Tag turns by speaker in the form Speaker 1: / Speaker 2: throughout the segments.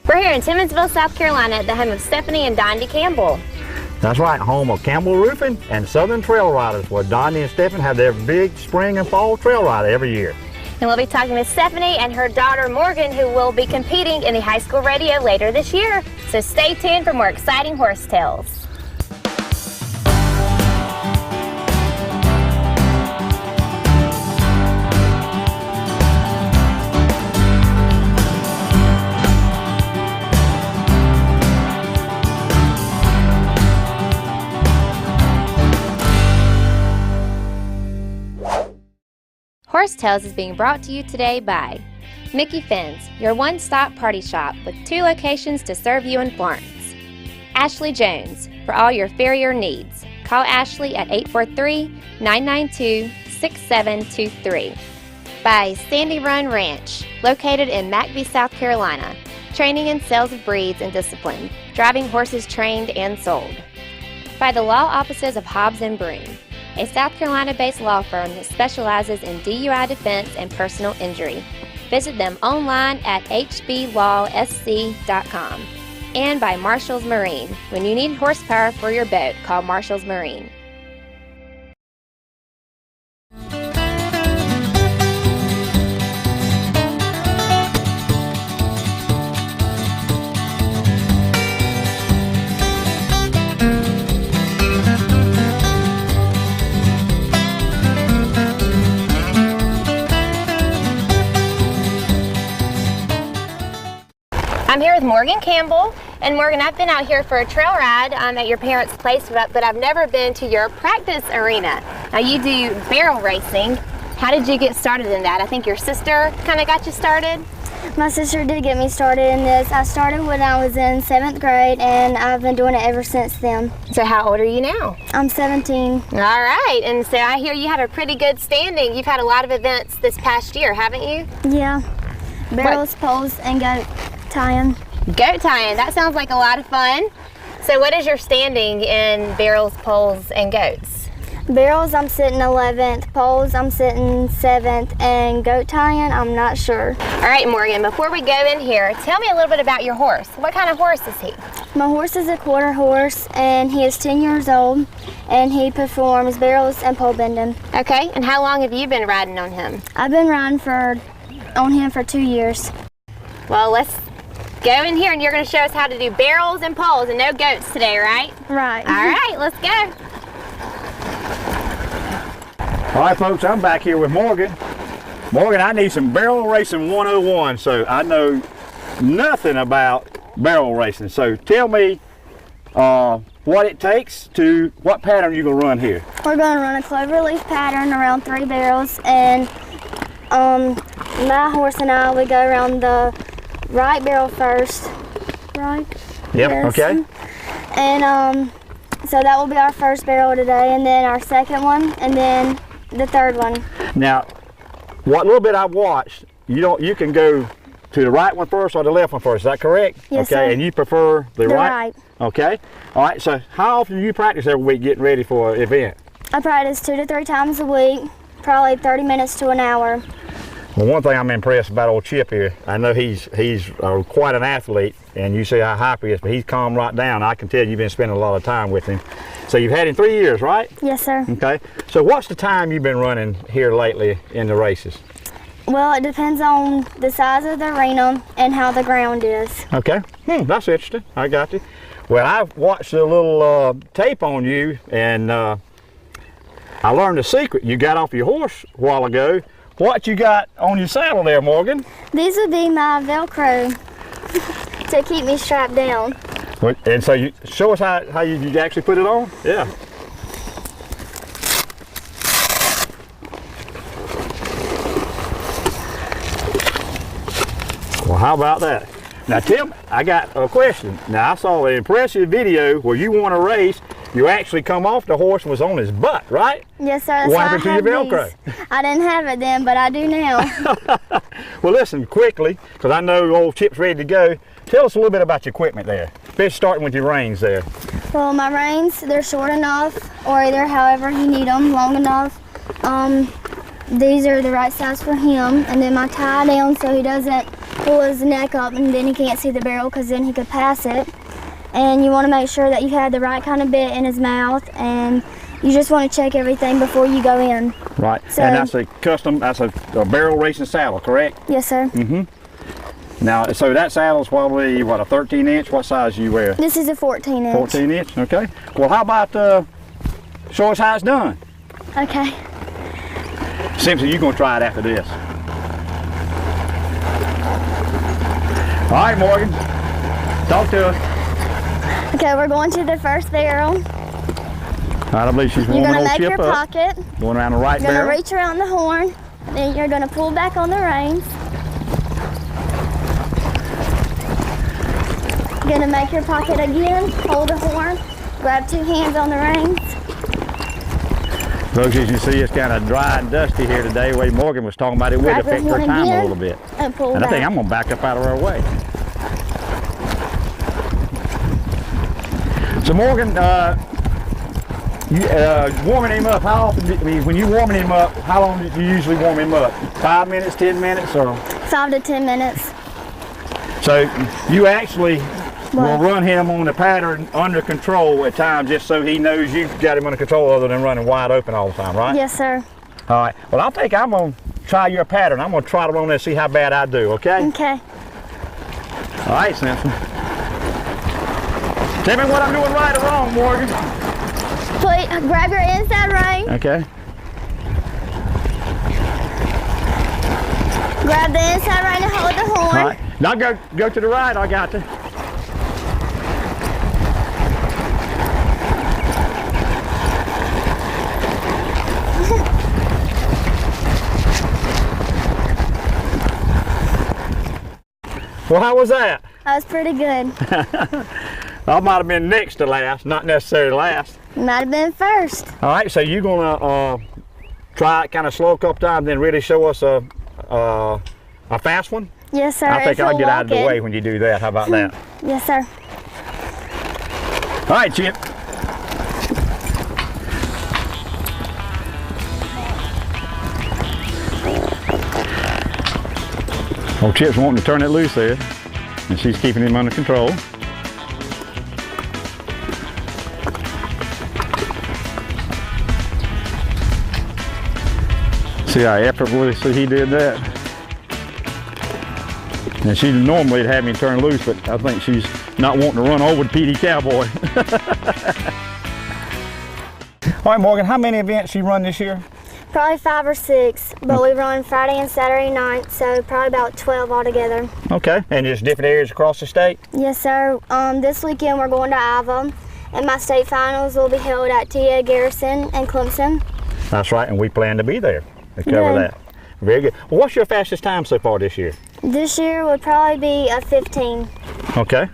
Speaker 1: We're here in Timmonsville, South Carolina, at the home of Stephanie and Donnie Campbell.
Speaker 2: That's right, home of Campbell Roofing and Southern Trail Riders, where Donnie and Stephanie have their big spring and fall trail ride every year.
Speaker 1: And we'll be talking with Stephanie and her daughter Morgan, who will be competing in the high school rodeo later this year. So stay tuned for more exciting horse tales. Horse Tales is being brought to you today by Mickey Finn's, your one-stop party shop with 2 locations to serve you in Florence. Ashley Jones, for all your farrier needs. Call Ashley at 843-992-6723. By Sandy Run Ranch, located in McBee, South Carolina. Training and sales of breeds and discipline, driving horses trained and sold. By the law offices of Hobbs & Broom, a South Carolina-based law firm that specializes in DUI defense and personal injury. Visit them online at hblawsc.com. And by Marshall's Marine. When you need horsepower for your boat, call Marshall's Marine. I'm here with Morgan Campbell, and Morgan, I've been out here for a trail ride at your parents' place, but I've never been to your practice arena. Now you do barrel racing. How did you get started in that? I think your sister kind of got you started.
Speaker 3: My sister did get me started in this. I started when I was in 7th grade, and I've been doing it ever since then.
Speaker 1: So how old are you now?
Speaker 3: I'm 17.
Speaker 1: All right, and so I hear you have a pretty good standing. You've had a lot of events this past year, haven't you?
Speaker 3: Yeah, barrels, poles, and goat tying.
Speaker 1: Goat tying, that sounds like a lot of fun. So what is your standing in barrels, poles, and goats?
Speaker 3: Barrels, I'm sitting 11th. Poles, I'm sitting 7th. And goat tying, I'm not sure.
Speaker 1: All right, Morgan, before we go in here, tell me a little bit about your horse. What kind of horse is he?
Speaker 3: My horse is a quarter horse, and he is 10 years old, and he performs barrels and pole bending.
Speaker 1: Okay, and how long have you been riding on him?
Speaker 3: I've been riding on him for 2 years.
Speaker 1: Well, let's go in here and you're going to show us how to do barrels and poles and no goats today, right?
Speaker 3: Right.
Speaker 1: All right, let's go.
Speaker 2: All right, folks, I'm back here with Morgan. Morgan, I need some barrel racing 101, so I know nothing about barrel racing. So tell me what it takes to, what pattern you're going to run here?
Speaker 3: We're going to run a cloverleaf pattern around 3 barrels, and my horse and I, we go around the right barrel first, right?
Speaker 2: Yep,
Speaker 3: yes.
Speaker 2: Okay.
Speaker 3: And so that will be our first barrel today, and then our second one, and then the third one.
Speaker 2: Now, what little bit I've watched, you can go to the right one first or the left one first, is that correct?
Speaker 3: Yes,
Speaker 2: okay,
Speaker 3: sir.
Speaker 2: And you prefer the
Speaker 3: right?
Speaker 2: Okay. All right, so how often do you practice every week getting ready for an event?
Speaker 3: I practice 2 to 3 times a week, probably 30 minutes to an hour.
Speaker 2: Well, one thing I'm impressed about old Chip here, I know he's quite an athlete, and you see how hyper he is, but he's calmed right down. I can tell you've been spending a lot of time with him. So you've had him 3 years, right?
Speaker 3: Yes, sir.
Speaker 2: Okay. So what's the time you've been running here lately in the races?
Speaker 3: Well, it depends on the size of the arena and how the ground is.
Speaker 2: Okay. That's interesting. I got you. Well, I've watched a little tape on you, and I learned a secret. You got off your horse a while ago. What you got on your saddle there, Morgan?
Speaker 3: These would be my Velcro to keep me strapped down.
Speaker 2: And so you show us how you actually put it on? Yeah. Well, how about that? Now, Tim, I got a question. Now, I saw an impressive video where you won a race. You actually come off the horse and was on his butt, right?
Speaker 3: Yes, sir. That's
Speaker 2: what happened to your Velcro?
Speaker 3: I didn't have it then, but I do now.
Speaker 2: Well, listen, quickly, because I know old Chip's ready to go. Tell us a little bit about your equipment there, especially starting with your reins there.
Speaker 3: Well, my reins, they're short enough, or either however you need them, long enough. These are the right size for him, and then my tie down so he doesn't pull his neck up, and then he can't see the barrel because then he could pass it. And you want to make sure that you have the right kind of bit in his mouth, and you just want to check everything before you go in.
Speaker 2: Right.
Speaker 3: So,
Speaker 2: and that's a custom, that's a barrel racing saddle, correct?
Speaker 3: Yes, sir.
Speaker 2: Mm-hmm. Now, so that saddle's probably, what, a 13-inch? What size do you wear?
Speaker 3: This is a 14-inch.
Speaker 2: 14-inch, okay. Well, how about show us how it's done?
Speaker 3: Okay.
Speaker 2: Simpson, you're going to try it after this. All right, Morgan. Talk to us.
Speaker 3: Okay, we're going to the first barrel.
Speaker 2: All right, I believe she's warming
Speaker 3: You're going
Speaker 2: old
Speaker 3: to make
Speaker 2: Chip
Speaker 3: your
Speaker 2: up.
Speaker 3: pocket.
Speaker 2: Going around the right
Speaker 3: You're going
Speaker 2: barrel.
Speaker 3: to reach around the horn. Then you're going to pull back on the reins. You're going to make your pocket again. Hold the horn. Grab 2 hands on the reins.
Speaker 2: Folks, as you see, it's kind of dry and dusty here today. The way Morgan was talking about it would
Speaker 3: Grab
Speaker 2: affect
Speaker 3: your
Speaker 2: her
Speaker 3: horn
Speaker 2: time a
Speaker 3: again
Speaker 2: little bit.
Speaker 3: and pull
Speaker 2: And
Speaker 3: back.
Speaker 2: I think I'm going to back up out of her way. So Morgan, warming him up, how often, when you warming him up, how long do you usually warm him up? 5 minutes, 10 minutes, or?
Speaker 3: 5 to 10 minutes.
Speaker 2: So you actually will
Speaker 3: What?
Speaker 2: run him on the pattern under control at times, just so he knows you've got him under control, other than running wide open all the time, right?
Speaker 3: Yes, sir.
Speaker 2: All right. Well, I'm going to try your pattern. I'm going to trot it on there and see how bad I do, okay?
Speaker 3: Okay.
Speaker 2: All right, Simpson. Tell me what I'm doing right or wrong, Morgan.
Speaker 3: Grab your inside rein.
Speaker 2: Okay.
Speaker 3: Grab the inside rein and hold the horn.
Speaker 2: All right. Now go to the right. I got you. Well, how was that?
Speaker 3: That was pretty good.
Speaker 2: I might have been next to last, not necessarily last.
Speaker 3: Might have been first.
Speaker 2: All right, so you're gonna try it kind of slow a couple times, then really show us a fast one?
Speaker 3: Yes, sir.
Speaker 2: I think
Speaker 3: If
Speaker 2: I'll
Speaker 3: you'll
Speaker 2: get out of the
Speaker 3: walk it.
Speaker 2: way when you do that. How about that?
Speaker 3: Yes, sir.
Speaker 2: All right, Chip. Old Chip's wanting to turn it loose there, and she's keeping him under control. See how effortlessly he did that? And she normally would have me turn loose, but I think she's not wanting to run over the PD Cowboy. All right, Morgan, how many events you run this year?
Speaker 3: Probably 5 or 6, but we run Friday and Saturday night, so probably about 12 altogether.
Speaker 2: Okay, and just different areas across the state?
Speaker 3: Yes, sir. This weekend we're going to Iowa, and my state finals will be held at TA Garrison and Clemson.
Speaker 2: That's right, and we plan to be there to cover
Speaker 3: Good.
Speaker 2: that. Very good. Well, what's your fastest time so far this year?
Speaker 3: This year would probably be a 15
Speaker 2: Okay.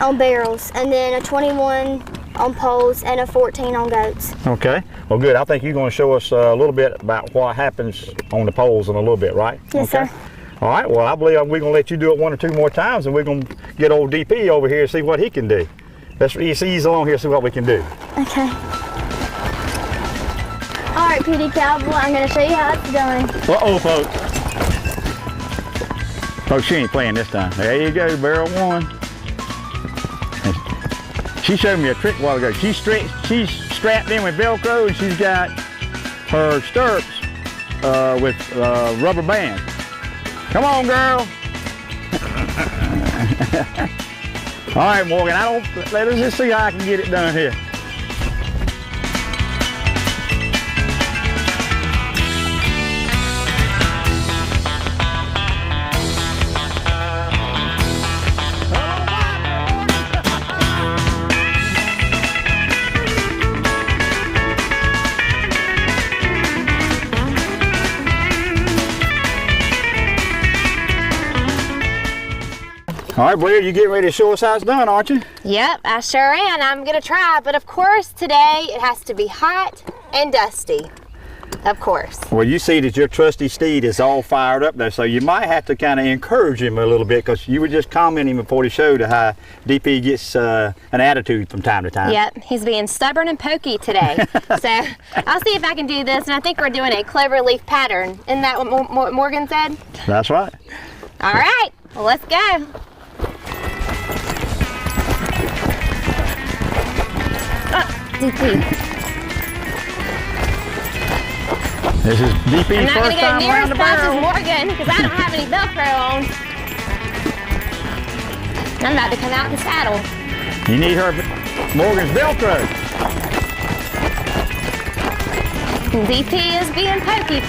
Speaker 3: on barrels, and then a 21 on poles, and a 14 on goats.
Speaker 2: Okay. Well, good. I think you're going to show us a little bit about what happens on the poles in a little bit, right?
Speaker 3: Yes,
Speaker 2: okay.
Speaker 3: sir.
Speaker 2: All right. Well, I believe we're going to let you do it 1 or 2 more times, and we're going to get old DP over here and see what he can do. Let's ease along here and see what we can do.
Speaker 3: Okay. All right, PD Cowboy, I'm going to show you how it's done.
Speaker 2: Uh-oh, folks. Folks, she ain't playing this time. There you go, barrel 1. She showed me a trick a while ago. She's strapped in with Velcro, and she's got her stirrups with rubber bands. Come on, girl. All right, Morgan, let us just see how I can get it done here. All right, Blair, you getting ready to show us how it's done, aren't you?
Speaker 1: Yep, I sure am. I'm gonna try, but of course today it has to be hot and dusty. Of course.
Speaker 2: Well, you see that your trusty steed is all fired up there, so you might have to kind of encourage him a little bit, because you were just commenting before the show to how DP gets an attitude from time to time.
Speaker 1: Yep, he's being stubborn and pokey today. So I'll see if I can do this, and I think we're doing a clover leaf pattern. Isn't that what Morgan said?
Speaker 2: That's right.
Speaker 1: All right. Well, let's go. DP.
Speaker 2: This is DP's
Speaker 1: I'm not
Speaker 2: first
Speaker 1: going to go
Speaker 2: time
Speaker 1: near
Speaker 2: around
Speaker 1: as
Speaker 2: the
Speaker 1: fast as
Speaker 2: barrel.
Speaker 1: Morgan because I don't have any Velcro on. I'm about to come out in the saddle.
Speaker 2: You need her, Morgan's Velcro.
Speaker 1: DP is being pokey,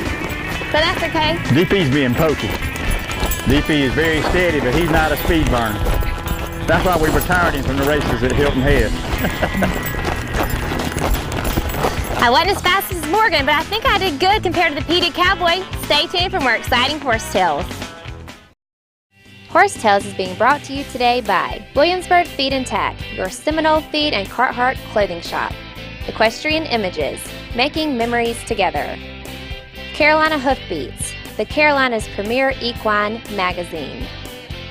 Speaker 1: so that's okay.
Speaker 2: DP's being pokey. DP is very steady, but he's not a speed burner. That's why we retired him from the races at Hilton Head.
Speaker 1: I wasn't as fast as Morgan, but I think I did good compared to the PD Cowboy. Stay tuned for more exciting Horse Tales. Horse Tales is being brought to you today by Williamsburg Feed and Tack, your Seminole Feed and Carhartt clothing shop. Equestrian Images, making memories together. Carolina Hoofbeats, the Carolina's premier equine magazine.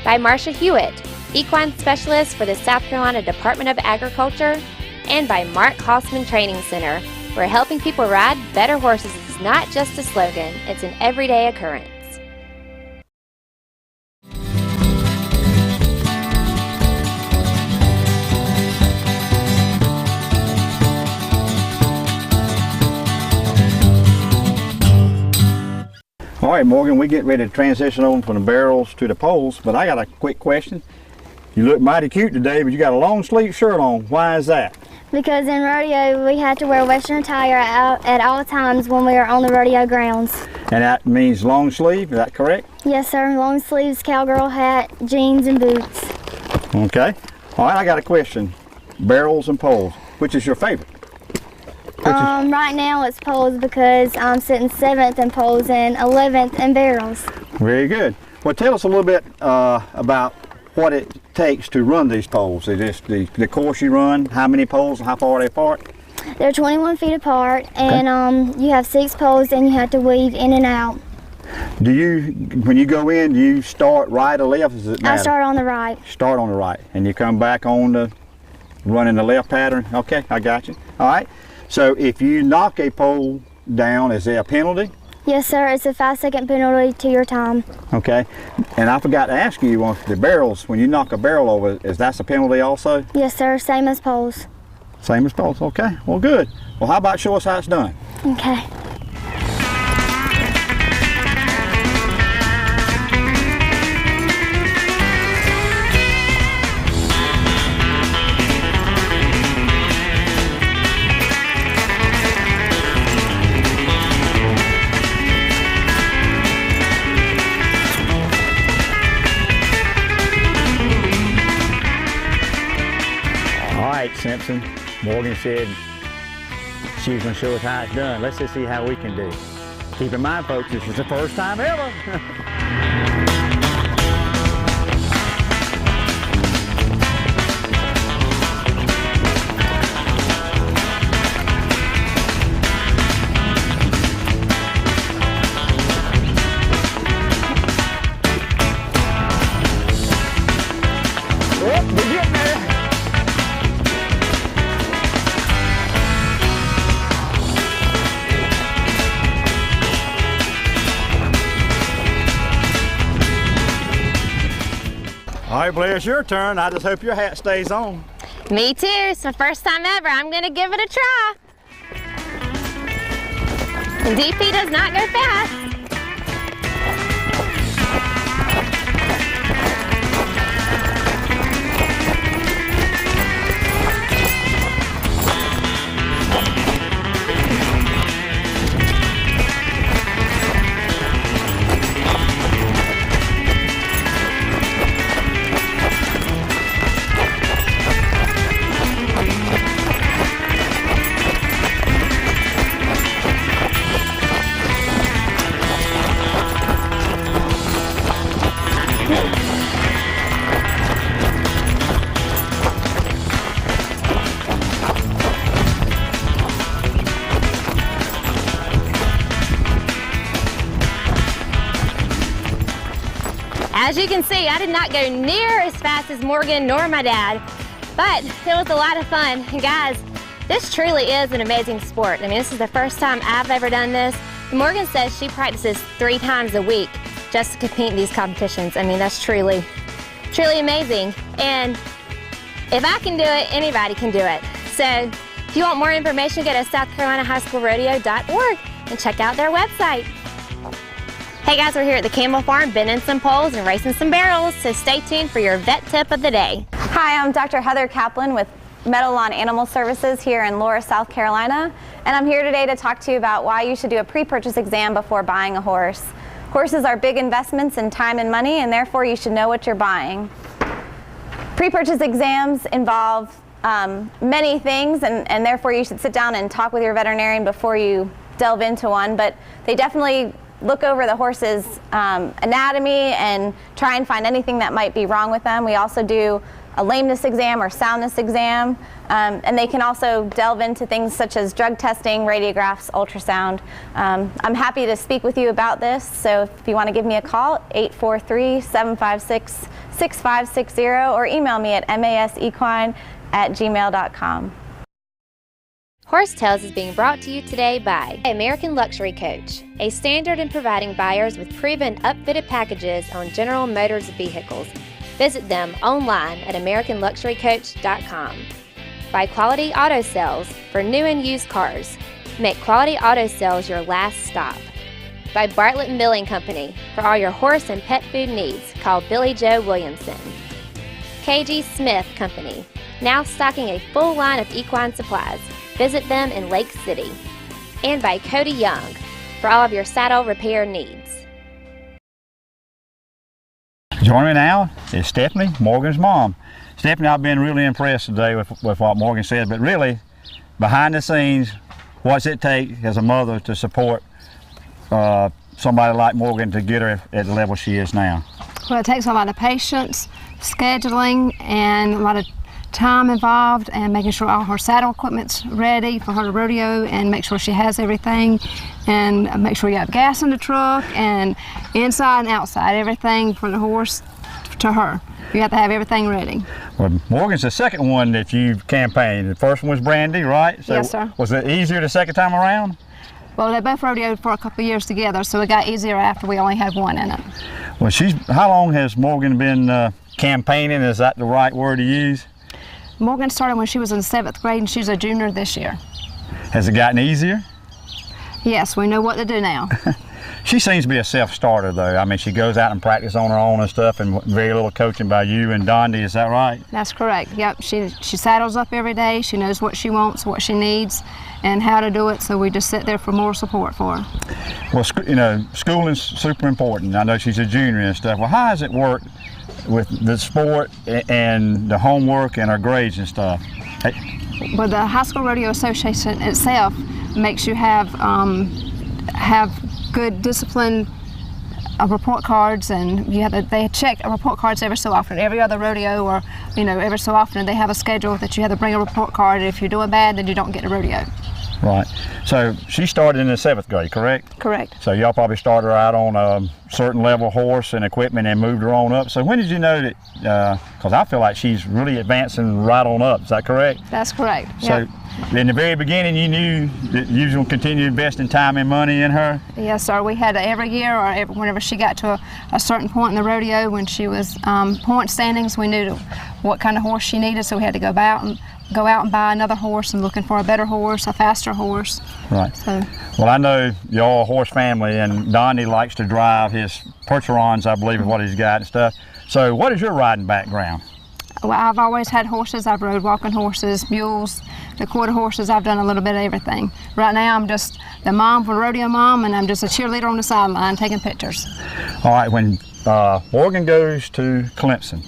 Speaker 1: By Marcia Hewitt, equine specialist for the South Carolina Department of Agriculture. And by Mark Hossman Training Center, where helping people ride better horses is not just a slogan, it's an everyday occurrence.
Speaker 2: All right, Morgan, we get ready to transition over from the barrels to the poles, but I got a quick question. You look mighty cute today, but you got a long sleeve shirt on. Why is that?
Speaker 3: Because in rodeo, we had to wear Western attire at all times when we are on the rodeo grounds.
Speaker 2: And that means long sleeve, is that correct?
Speaker 3: Yes, sir. Long sleeves, cowgirl hat, jeans, and boots.
Speaker 2: Okay. All right, I got a question. Barrels and poles, which is your favorite?
Speaker 3: Right now it's poles because I'm sitting 7th in poles and 11th in barrels.
Speaker 2: Very good. Well, tell us a little bit about what it takes to run these poles. Is this the course you run? How many poles and how far are they apart?
Speaker 3: They're 21 feet apart, and you have 6 poles and you have to weave in and out.
Speaker 2: Do you, when you go in, do you start right or left? Does it matter?
Speaker 3: I start on the right.
Speaker 2: Start on the right, and you come back on the running the left pattern. Okay, I got you. All right. So if you knock a pole down, is there a penalty?
Speaker 3: Yes, sir. It's a 5-second penalty to your time.
Speaker 2: Okay. And I forgot to ask you on the barrels. When you knock a barrel over, is that a penalty also?
Speaker 3: Yes, sir. Same as poles.
Speaker 2: Same as poles. Okay. Well, good. Well, how about show us how it's done?
Speaker 3: Okay.
Speaker 2: Simpson. Morgan said she was going to show us how it's done. Let's just see how we can do. Keep in mind, folks, this is the first time ever. We're getting there. All right, Blair, it's your turn. I just hope your hat stays on.
Speaker 1: Me too. It's my first time ever. I'm going to give it a try. And DP does not go fast. As you can see, I did not go near as fast as Morgan nor my dad, but it was a lot of fun. And guys, this truly is an amazing sport. I mean, this is the first time I've ever done this. Morgan says she practices 3 times a week. just to compete in these competitions. I mean, that's truly amazing. And if I can do it, anybody can do it. So if you want more information, go to southcarolinahighschoolrodeo.org and check out their website. Hey guys, we're here at the Campbell Farm bending some poles and racing some barrels, so stay tuned for your vet tip of the day.
Speaker 4: Hi, I'm Dr. Heather Kaplan with Meadowlawn Animal Services here in Laura, South Carolina, and I'm here today to talk to you about why you should do a pre-purchase exam before buying a horse. Horses are big investments in time and money, and therefore you should know what you're buying. Pre-purchase exams involve many things, and therefore you should sit down and talk with your veterinarian before you delve into one, but they definitely look over the horse's anatomy and try and find anything that might be wrong with them. We also do a lameness exam or soundness exam, and they can also delve into things such as drug testing, radiographs, ultrasound. I'm happy to speak with you about this, so if you want to give me a call, 843-756-6560, or email me at masequine@gmail.com.
Speaker 1: Horse Tales is being brought to you today by American Luxury Coach, a standard in providing buyers with proven upfitted packages on General Motors vehicles. Visit them online at AmericanLuxuryCoach.com. By Quality Auto Sales for new and used cars. Make Quality Auto Sales your last stop. By Bartlett Milling Company for all your horse and pet food needs. Call Billy Joe Williamson. KG Smith Company, now stocking a full line of equine supplies. Visit them in Lake City. And by Cody Young for all of your saddle repair needs.
Speaker 2: Joining me now is Stephanie, Morgan's mom. Stephanie, I've been really impressed today with what Morgan said, but really, behind the scenes, what's it take as a mother to support somebody like Morgan to get her at the level she is now?
Speaker 5: Well, it takes a lot of patience, scheduling, and a lot of time involved, and making sure all her saddle equipment's ready for her to rodeo, and make sure she has everything, and make sure you have gas in the truck, and inside and outside, everything for the horse to her. You have to have everything ready.
Speaker 2: Well, Morgan's the second one that you've campaigned. The first one was Brandy, right? So
Speaker 5: yes, sir.
Speaker 2: Was it easier the second time around?
Speaker 5: Well, they both rodeoed for a couple of years together, so it got easier after we only had one in it.
Speaker 2: Well, how long has Morgan been campaigning? Is that the right word to use?
Speaker 5: Morgan started when she was in 7th grade, and she's a junior this year.
Speaker 2: Has it gotten easier?
Speaker 5: Yes, we know what to do now.
Speaker 2: She seems to be a self-starter, though. I mean, she goes out and practices on her own and stuff, and very little coaching by you and Dondi. Is that right?
Speaker 5: That's correct. Yep. She saddles up every day. She knows what she wants, what she needs, and how to do it. So we just sit there for more support for her.
Speaker 2: Well, you know, schooling is super important. I know she's a junior and stuff. Well, how has it worked with the sport and the homework and her grades and stuff?
Speaker 5: Well, the High School Rodeo Association itself makes you have good discipline report cards, and they check report cards every so often. Every other rodeo, or every so often, they have a schedule that you have to bring a report card. If you're doing bad, then you don't get a rodeo.
Speaker 2: Right. So she started in the 7th grade, correct?
Speaker 5: Correct.
Speaker 2: So y'all probably started her out on a certain level horse and equipment and moved her on up. So when did you know that, because I feel like she's really advancing right on up, is that correct?
Speaker 5: That's correct.
Speaker 2: So
Speaker 5: yep.
Speaker 2: In the very beginning you knew that you were going to continue investing time and money in her?
Speaker 5: Yes, sir. We had every year, or whenever she got to a certain point in the rodeo, when she was point standings, we knew what kind of horse she needed, so we had to go out and buy another horse and looking for a better horse, a faster horse.
Speaker 2: Right.
Speaker 5: So.
Speaker 2: Well, I know y'all a horse family, and Donnie likes to drive his Percherons, I believe is what he's got and stuff. So what is your riding background?
Speaker 5: Well, I've always had horses. I've rode walking horses, mules, the quarter horses. I've done a little bit of everything. Right now I'm just the mom for rodeo mom, and I'm just a cheerleader on the sideline taking pictures.
Speaker 2: All right, when Morgan goes to Clemson,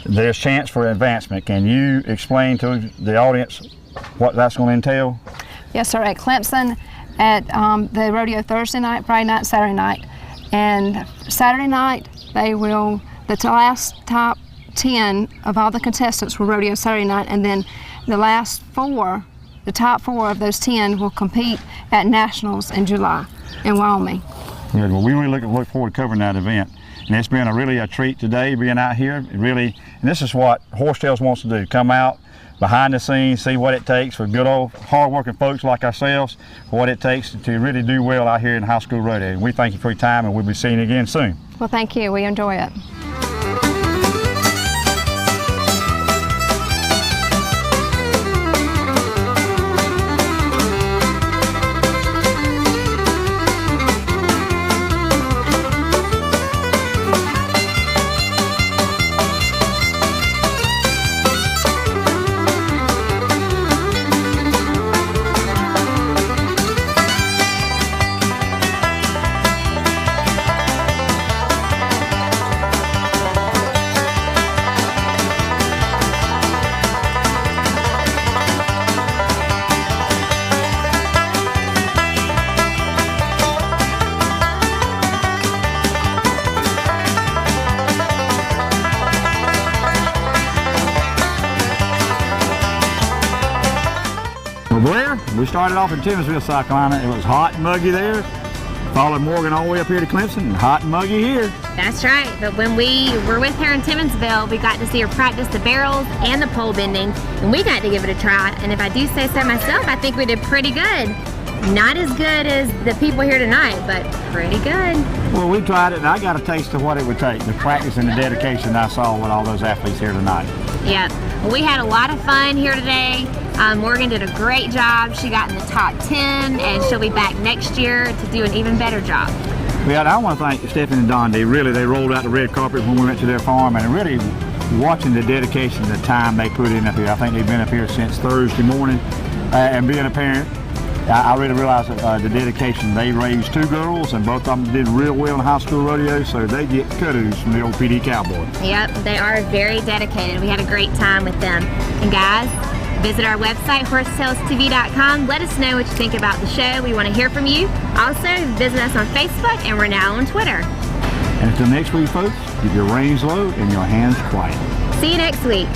Speaker 2: there's chance for advancement. Can you explain to the audience what that's going to entail?
Speaker 5: Yes, sir. At Clemson, at the rodeo Thursday night, Friday night, Saturday night. And Saturday night, the last top 10 of all the contestants will rodeo Saturday night, and then the top four of those 10 will compete at Nationals in July in Wyoming.
Speaker 2: Good. Well, we really look forward to covering that event. And it's been really a treat today being out here. And this is what Horsetails wants to do, come out behind the scenes, see what it takes for good old hard-working folks like ourselves, for what it takes to really do well out here in High School Rodeo. And we thank you for your time, and we'll be seeing you again soon.
Speaker 5: Well, thank you. We enjoy it.
Speaker 2: Well, we started off in Timmonsville, South Carolina. It was hot and muggy there. Followed Morgan all the way up here to Clemson, and hot and muggy here.
Speaker 1: That's right, but when we were with her in Timmonsville, we got to see her practice the barrels and the pole bending, and we got to give it a try. And if I do say so myself, I think we did pretty good. Not as good as the people here tonight, but pretty good.
Speaker 2: Well, we tried it, and I got a taste of what it would take, the practice and the dedication I saw with all those athletes here tonight.
Speaker 1: Yep. Well, we had a lot of fun here today. Morgan did a great job. She got in the top 10, and she'll be back next year to do an even better job.
Speaker 2: Well, I want to thank Stephanie and Don. They rolled out the red carpet when we went to their farm, and really watching the dedication and the time they put in up here. I think they've been up here since Thursday morning, and being a parent, I really realized the dedication. They raised 2 girls, and both of them did real well in High School Rodeo, so they get kudos from the old PD Cowboy.
Speaker 1: Yep, they are very dedicated. We had a great time with them. And guys, visit our website, horsetailstv.com. Let us know what you think about the show. We want to hear from you. Also, visit us on Facebook, and we're now on Twitter.
Speaker 2: And until next week, folks, keep your reins low and your hands quiet.
Speaker 1: See you next week.